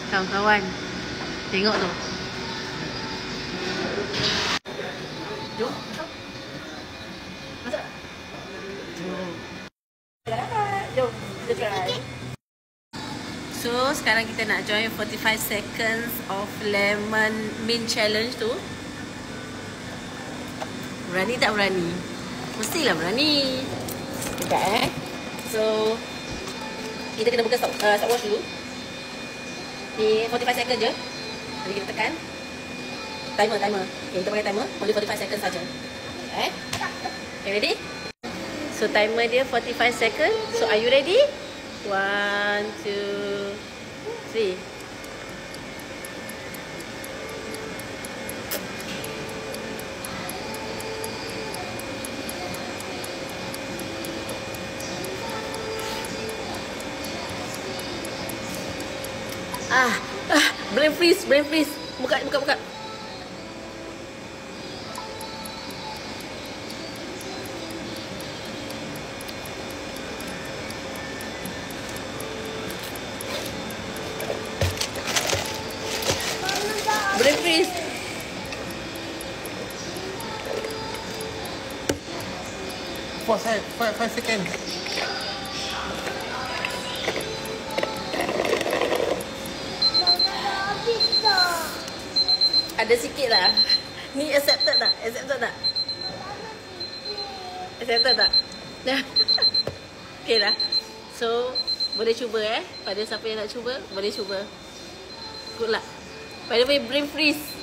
Kawan-kawan, tengok tu. Jom. Masuk. Jom, kita try. So, sekarang kita nak join 45 seconds of lemon mint challenge tu. Berani tak berani? Mestilah berani. Sekejap So, kita kena buka stopwatch dulu. Ni 45 second je. Jadi kita tekan timer. Okay, kita pakai timer. Only 45 seconds saja. Okay, ready? So timer dia 45 second. So are you ready? 1, 2, 3. Brain freeze. Buka. Brain freeze. For 5 seconds. Ada sikit lah. Ni accepted tak? Accepted tak? Okay lah. So, boleh cuba Pada siapa yang nak cuba, boleh cuba. Good luck. By the way, brain freeze.